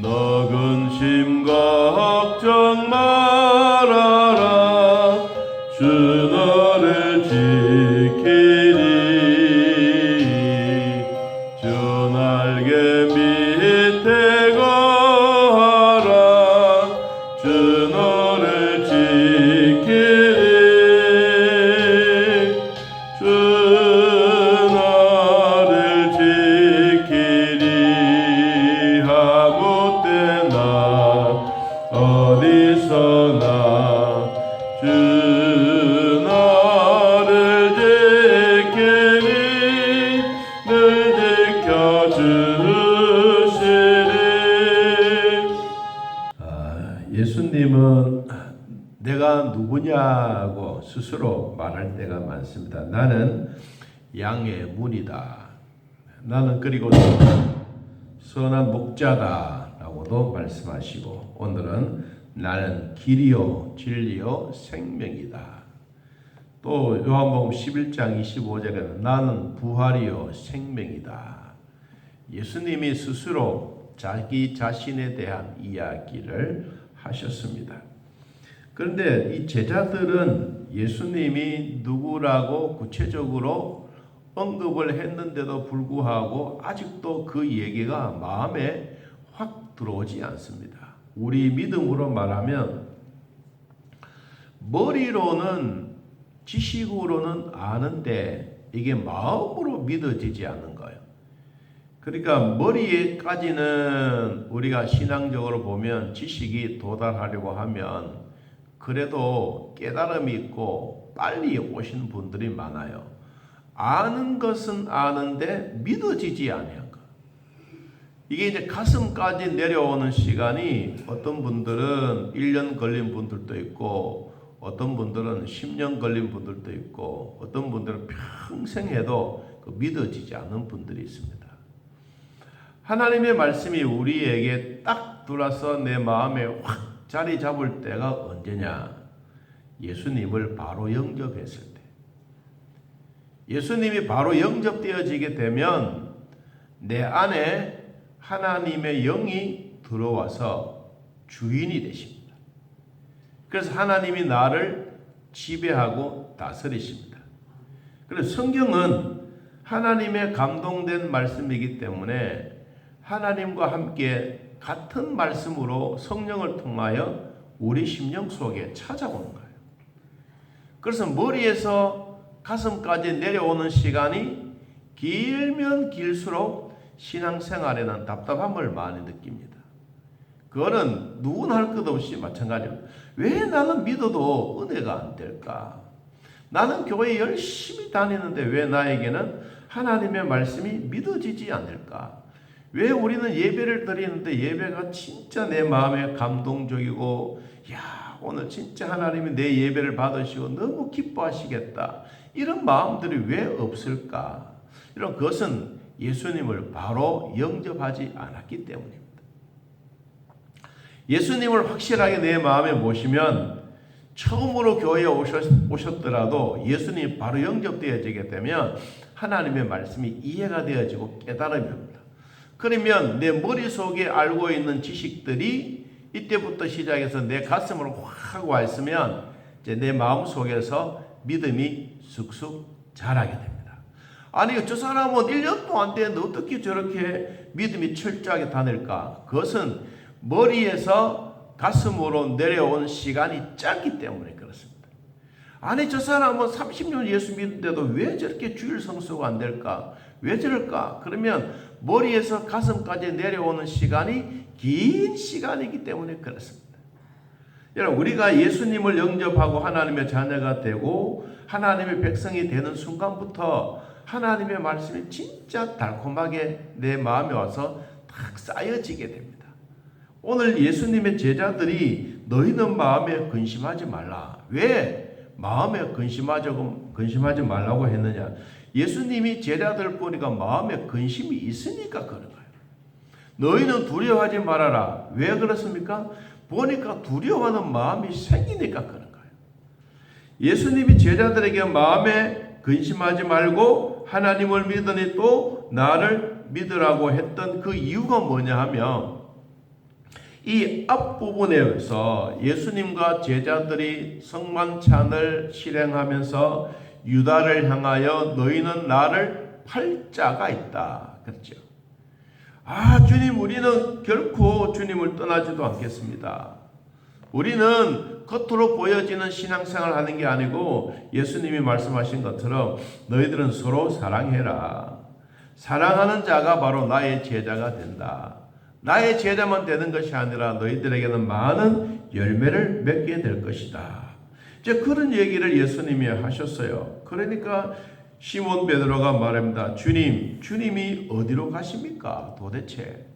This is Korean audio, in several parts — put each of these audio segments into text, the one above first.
너 근심 걱정 말아라. 주 너를 지키리. 주 날개 밑에 거하라. 주 너를 지키리. 주 너를 지키리. 아무 때나 어디서나 주 너를 지키리. 늘 지켜주시리. 예수님은 내가 누구냐고 스스로 말할 때가 많습니다. 나는 양의 문이다. 나는 그리고 선한 목자다라고도 말씀하시고, 오늘은 나는 길이요 진리요 생명이다. 또 요한복음 11장 25절에는 나는 부활이요 생명이다. 예수님이 스스로 자기 자신에 대한 이야기를 하셨습니다. 그런데 이 제자들은 예수님이 누구라고 구체적으로 언급을 했는데도 불구하고 아직도 그 얘기가 마음에 확 들어오지 않습니다. 우리 믿음으로 말하면 머리로는 지식으로는 아는데 이게 마음으로 믿어지지 않는 거예요. 그러니까 머리에까지는 우리가 신앙적으로 보면 지식이 도달하려고 하면 그래도 깨달음이 있고 빨리 오시는 분들이 많아요. 아는 것은 아는데 믿어지지 않아요. 이게 이제 가슴까지 내려오는 시간이 어떤 분들은 1년 걸린 분들도 있고, 어떤 분들은 10년 걸린 분들도 있고, 어떤 분들은 평생 해도 믿어지지 않는 분들이 있습니다. 하나님의 말씀이 우리에게 딱 들어와서 내 마음에 확 자리 잡을 때가 언제냐? 예수님을 바로 영접했을 때. 예수님이 바로 영접되어지게 되면 내 안에 하나님의 영이 들어와서 주인이 되십니다. 그래서 하나님이 나를 지배하고 다스리십니다. 그래서 성경은 하나님의 감동된 말씀이기 때문에 하나님과 함께 같은 말씀으로 성령을 통하여 우리 심령 속에 찾아오는 거예요. 그래서 머리에서 가슴까지 내려오는 시간이 길면 길수록 신앙생활에는 답답함을 많이 느낍니다. 그거는 누구나 할 것 없이 마찬가지입니다. 왜 나는 믿어도 은혜가 안 될까? 나는 교회 열심히 다니는데 왜 나에게는 하나님의 말씀이 믿어지지 않을까? 왜 우리는 예배를 드리는데 예배가 진짜 내 마음에 감동적이고, 야, 오늘 진짜 하나님이 내 예배를 받으시고 너무 기뻐하시겠다, 이런 마음들이 왜 없을까? 이런 것은 예수님을 바로 영접하지 않았기 때문입니다. 예수님을 확실하게 내 마음에 모시면 처음으로 교회에 오셨더라도 예수님이 바로 영접되어지게 되면 하나님의 말씀이 이해가 되어지고 깨달음이 옵니다. 그러면 내 머릿속에 알고 있는 지식들이 이때부터 시작해서 내 가슴으로 확 와 있으면 이제 내 마음속에서 믿음이 쑥쑥 자라게 됩니다. 아니, 저 사람은 1년도 안 됐는데 어떻게 저렇게 믿음이 철저하게 다닐까? 그것은 머리에서 가슴으로 내려온 시간이 짧기 때문에 그렇습니다. 아니, 저 사람은 30년 예수 믿는데도 왜 저렇게 주일 성수가 안 될까? 왜 저럴까? 그러면 머리에서 가슴까지 내려오는 시간이 긴 시간이기 때문에 그렇습니다. 여러분, 우리가 예수님을 영접하고 하나님의 자녀가 되고 하나님의 백성이 되는 순간부터 하나님의 말씀이 진짜 달콤하게 내 마음에 와서 탁 쌓여지게 됩니다. 오늘 예수님의 제자들이 너희는 마음에 근심하지 말라. 왜 마음에 근심하지 말라고 했느냐? 예수님이 제자들 보니까 마음에 근심이 있으니까 그런 거예요. 너희는 두려워하지 말아라. 왜 그렇습니까? 보니까 두려워하는 마음이 생기니까 그런 거예요. 예수님이 제자들에게 마음에 근심하지 말고 하나님을 믿으니 또 나를 믿으라고 했던 그 이유가 뭐냐 하면 이 앞부분에서 예수님과 제자들이 성만찬을 실행하면서 유다를 향하여 너희는 나를 팔 자가 있다. 그렇죠. 주님, 우리는 결코 주님을 떠나지도 않겠습니다. 우리는 겉으로 보여지는 신앙생활을 하는 게 아니고 예수님이 말씀하신 것처럼 너희들은 서로 사랑해라. 사랑하는 자가 바로 나의 제자가 된다. 나의 제자만 되는 것이 아니라 너희들에게는 많은 열매를 맺게 될 것이다. 이제 그런 얘기를 예수님이 하셨어요. 그러니까 시몬 베드로가 말합니다. 주님이 어디로 가십니까? 도대체.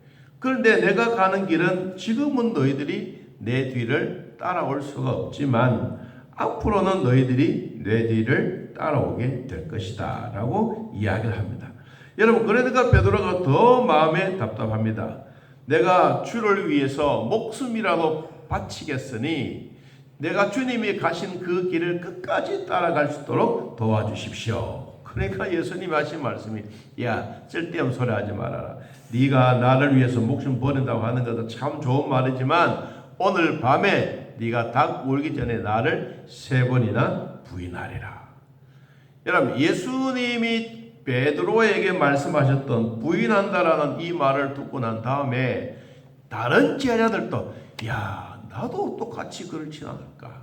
그런데 내가 가는 길은 지금은 너희들이 내 뒤를 따라올 수가 없지만 앞으로는 너희들이 내 뒤를 따라오게 될 것이다 라고 이야기를 합니다. 여러분, 그러니까 베드로가 더 마음에 답답합니다. 내가 주를 위해서 목숨이라도 바치겠으니 내가 주님이 가신 그 길을 끝까지 따라갈 수 있도록 도와주십시오. 그러니까 예수님이 하신 말씀이 쓸데없는 소리 하지 말아라. 네가 나를 위해서 목숨 버린다고 하는 것은 참 좋은 말이지만 오늘 밤에 네가 닭 울기 전에 나를 3번이나 부인하리라. 여러분, 예수님이 베드로에게 말씀하셨던 부인한다라는 이 말을 듣고 난 다음에 다른 제자들도 나도 똑같이 그렇지 않을까.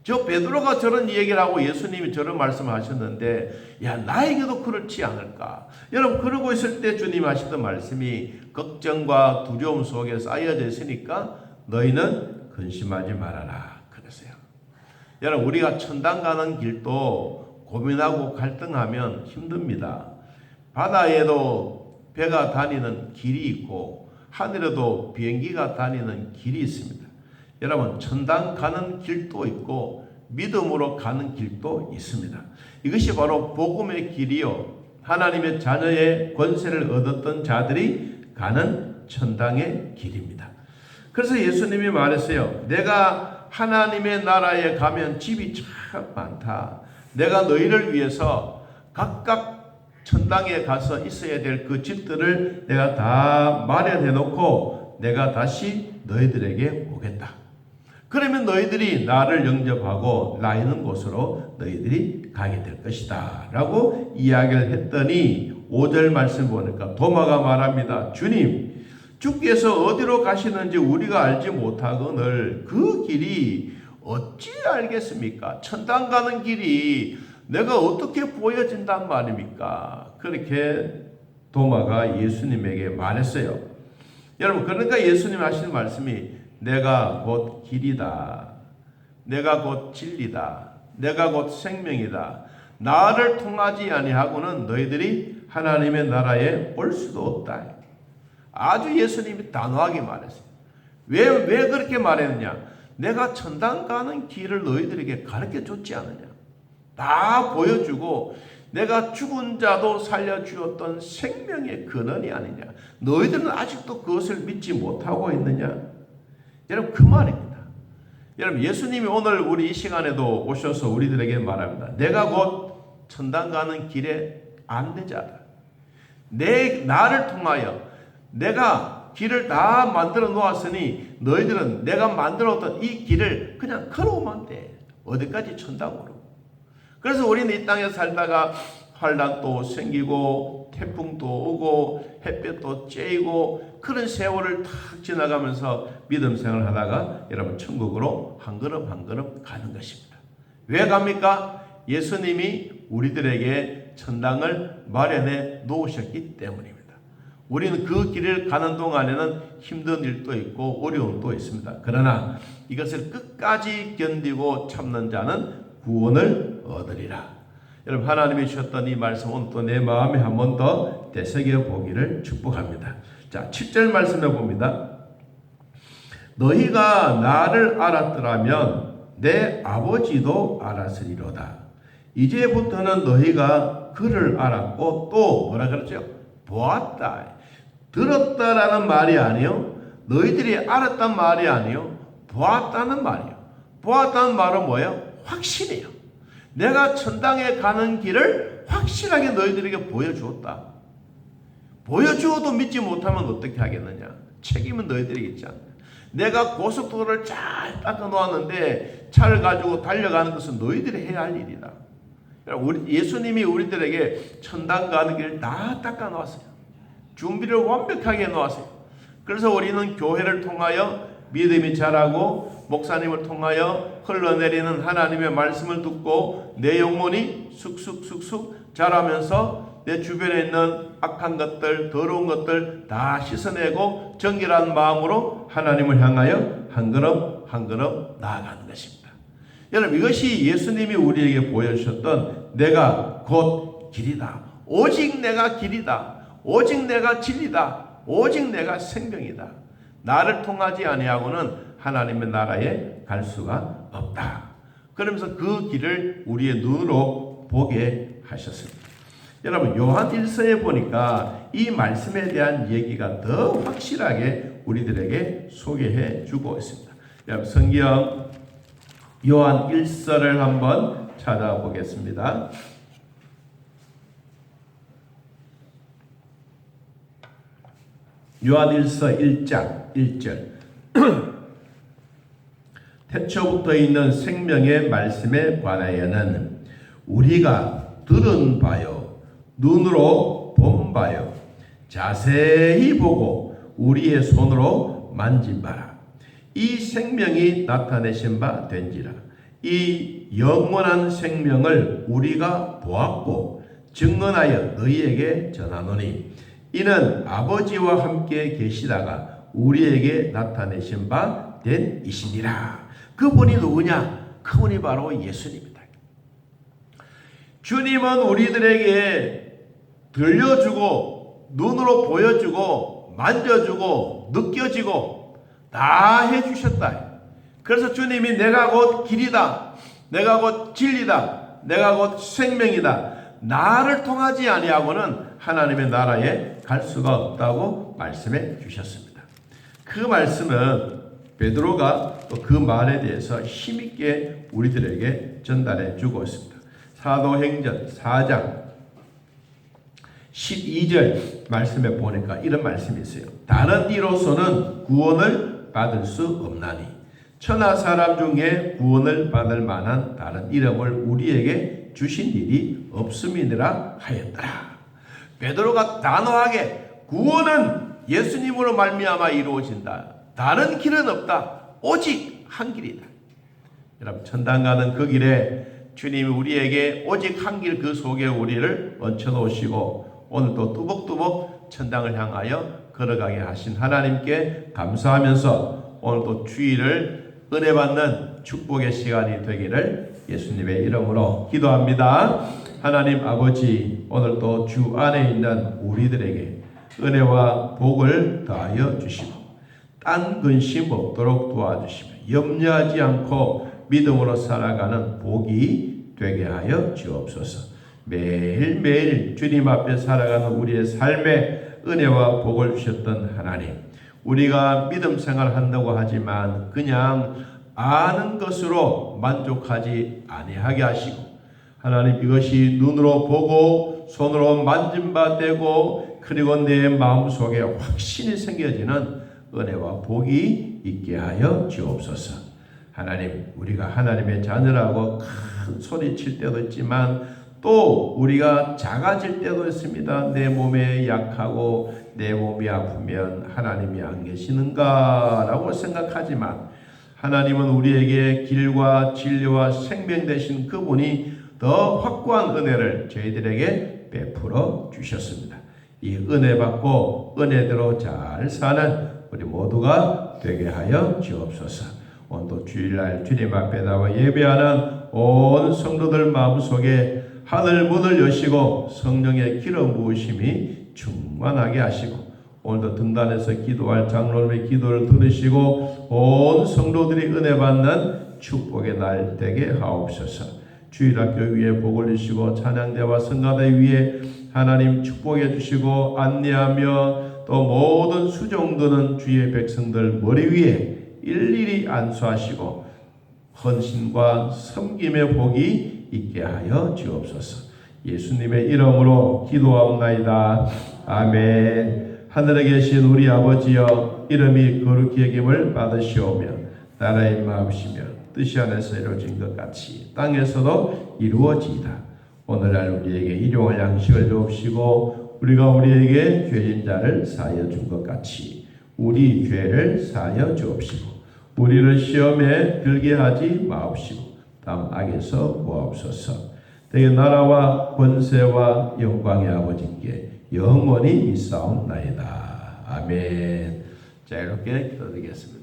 저 베드로가 저런 얘기를 하고 예수님이 저런 말씀을 하셨는데 나에게도 그렇지 않을까. 여러분, 그러고 있을 때 주님 하시던 말씀이 걱정과 두려움 속에 쌓여져 있으니까 너희는 근심하지 말아라 그랬어요. 여러분, 우리가 천당 가는 길도 고민하고 갈등하면 힘듭니다. 바다에도 배가 다니는 길이 있고 하늘에도 비행기가 다니는 길이 있습니다. 여러분, 천당 가는 길도 있고 믿음으로 가는 길도 있습니다. 이것이 바로 복음의 길이요, 하나님의 자녀의 권세를 얻었던 자들이 가는 천당의 길입니다. 그래서 예수님이 말했어요. 내가 하나님의 나라에 가면 집이 참 많다. 내가 너희를 위해서 각각 천당에 가서 있어야 될 그 집들을 내가 다 마련해 놓고 내가 다시 너희들에게 오겠다. 그러면 너희들이 나를 영접하고 나 있는 곳으로 너희들이 가게 될 것이다 라고 이야기를 했더니 5절 말씀 보니까 도마가 말합니다. 주님, 주께서 어디로 가시는지 우리가 알지 못하거늘 그 길이 어찌 알겠습니까? 천당 가는 길이 내가 어떻게 보여진단 말입니까? 그렇게 도마가 예수님에게 말했어요. 여러분, 그러니까 예수님 하시는 말씀이 내가 곧 길이다. 내가 곧 진리다. 내가 곧 생명이다. 나를 통하지 아니하고는 너희들이 하나님의 나라에 올 수도 없다. 아주 예수님이 단호하게 말했어요. 왜 그렇게 말했느냐? 내가 천당 가는 길을 너희들에게 가르쳐 줬지 않느냐? 다 보여주고 내가 죽은 자도 살려주었던 생명의 근원이 아니냐? 너희들은 아직도 그것을 믿지 못하고 있느냐? 여러분, 그 말입니다. 여러분, 예수님이 오늘 우리 이 시간에도 오셔서 우리들에게 말합니다. 내가 곧 천당 가는 길의 안내자다. 나를 통하여 내가 길을 다 만들어 놓았으니 너희들은 내가 만들어 놓은 이 길을 그냥 걸어오면 돼. 어디까지? 천당으로. 그래서 우리는 이 땅에 살다가 환난도 생기고 태풍도 오고 햇볕도 쬐이고 그런 세월을 탁 지나가면서 믿음 생활을 하다가 여러분 천국으로 한 걸음 한 걸음 가는 것입니다. 왜 갑니까? 예수님이 우리들에게 천당을 마련해 놓으셨기 때문입니다. 우리는 그 길을 가는 동안에는 힘든 일도 있고 어려움도 있습니다. 그러나 이것을 끝까지 견디고 참는 자는 구원을 얻으리라. 여러분, 하나님이 주셨던 이 말씀 오늘 또 내 마음에 한 번 더 되새겨 보기를 축복합니다. 자, 7절 말씀해 봅니다. 너희가 나를 알았더라면 내 아버지도 알았으리로다. 이제부터는 너희가 그를 알았고 또 뭐라 그랬죠? 보았다. 들었다라는 말이 아니요. 너희들이 알았단 말이 아니요. 보았다는 말이요. 보았다는 말은 뭐예요? 확신이에요. 내가 천당에 가는 길을 확실하게 너희들에게 보여주었다. 보여주어도 믿지 못하면 어떻게 하겠느냐? 책임은 너희들이 있지 않나. 내가 고속도로를 잘 닦아 놓았는데 차를 가지고 달려가는 것은 너희들이 해야 할 일이다. 예수님이 우리들에게 천당 가는 길을 다 닦아 놓았어요. 준비를 완벽하게 해 놓았어요. 그래서 우리는 교회를 통하여 믿음이 자라고 목사님을 통하여 흘러내리는 하나님의 말씀을 듣고 내 영혼이 쑥쑥쑥쑥 자라면서 내 주변에 있는 악한 것들, 더러운 것들 다 씻어내고 정결한 마음으로 하나님을 향하여 한 걸음 한 걸음 나아가는 것입니다. 여러분, 이것이 예수님이 우리에게 보여주셨던 내가 곧 길이다. 오직 내가 길이다. 오직 내가 진리다. 오직 내가 생명이다. 나를 통하지 아니하고는 하나님의 나라에 갈 수가 없다. 그러면서 그 길을 우리의 눈으로 보게 하셨습니다. 여러분, 요한 1서에 보니까 이 말씀에 대한 얘기가 더 확실하게 우리들에게 소개해 주고 있습니다. 여러분, 성경 요한 1서를 한번 찾아보겠습니다. 요한 1서 1장 1절 태초부터 있는 생명의 말씀에 관하여는 우리가 들은 바요 눈으로 본 바요 자세히 보고 우리의 손으로 만진 바라. 이 생명이 나타내신 바 된지라. 이 영원한 생명을 우리가 보았고 증언하여 너희에게 전하노니 이는 아버지와 함께 계시다가 우리에게 나타내신 바 된 이시니라. 그분이 누구냐? 그분이 바로 예수님이다. 주님은 우리들에게 들려주고 눈으로 보여주고 만져주고 느껴지고 다 해주셨다. 그래서 주님이 내가 곧 길이다. 내가 곧 진리다. 내가 곧 생명이다. 나를 통하지 아니하고는 하나님의 나라에 갈 수가 없다고 말씀해 주셨습니다. 그 말씀은 베드로가 또 그 말에 대해서 힘있게 우리들에게 전달해 주고 있습니다. 사도행전 4장 12절 말씀에 보니까 이런 말씀이 있어요. 다른 이로서는 구원을 받을 수 없나니 천하 사람 중에 구원을 받을 만한 다른 이름을 우리에게 주신 일이 없음이니라 하였더라. 베드로가 단호하게 구원은 예수님으로 말미암아 이루어진다. 다른 길은 없다. 오직 한 길이다. 여러분, 천당 가는 그 길에 주님이 우리에게 오직 한 길 그 속에 우리를 얹혀 놓으시고 오늘도 뚜벅뚜벅 천당을 향하여 걸어가게 하신 하나님께 감사하면서 오늘도 주일을 은혜 받는 축복의 시간이 되기를 예수님의 이름으로 기도합니다. 하나님 아버지, 오늘도 주 안에 있는 우리들에게 은혜와 복을 더하여 주시고 딴 근심 없도록 도와주시며 염려하지 않고 믿음으로 살아가는 복이 되게 하여 주옵소서. 매일매일 주님 앞에 살아가는 우리의 삶에 은혜와 복을 주셨던 하나님, 우리가 믿음 생활한다고 하지만 그냥 아는 것으로 만족하지 아니하게 하시고 하나님, 이것이 눈으로 보고 손으로 만진 바 되고 그리고 내 마음속에 확신이 생겨지는 은혜와 복이 있게 하여 주옵소서. 하나님, 우리가 하나님의 자녀라고 큰 소리 칠 때도 있지만 또 우리가 작아질 때도 있습니다. 내 몸에 약하고 내 몸이 아프면 하나님이 안 계시는가 라고 생각하지만 하나님은 우리에게 길과 진리와 생명 되신 그분이 더 확고한 은혜를 저희들에게 베풀어 주셨습니다. 이 은혜 받고 은혜대로 잘 사는 우리 모두가 되게 하여 주옵소서. 오늘도 주일날 주님 앞에 나와 예배하는 온 성도들 마음속에 하늘 문을 여시고 성령의 기름 부으심이 충만하게 하시고 오늘도 등단에서 기도할 장로님의 기도를 들으시고 온 성도들이 은혜 받는 축복의 날 되게 하옵소서. 주일학교 위에 복을 주시고 찬양대와 성가대 위에 하나님 축복해 주시고 안내하며 또 모든 수종드는 주의 백성들 머리 위에 일일이 안수하시고 헌신과 섬김의 복이 있게 하여 주옵소서. 예수님의 이름으로 기도하옵나이다. 아멘. 하늘에 계신 우리 아버지여, 이름이 거룩히 여김을 받으시오며 나라의 마음이시며 뜻이 안에서 이루어진 것 같이 땅에서도 이루어지이다. 오늘날 우리에게 일용할 양식을 주옵시고 우리가 우리에게 죄진 자를 사하여 준 것 같이 우리 죄를 사하여 주옵시고 우리를 시험에 들게 하지 마옵시고 다음 악에서 구하옵소서. 대개 나라와 권세와 영광의 아버지께 영원히 있사옵나이다. 아멘. 자, 이렇게 기도드리겠습니다.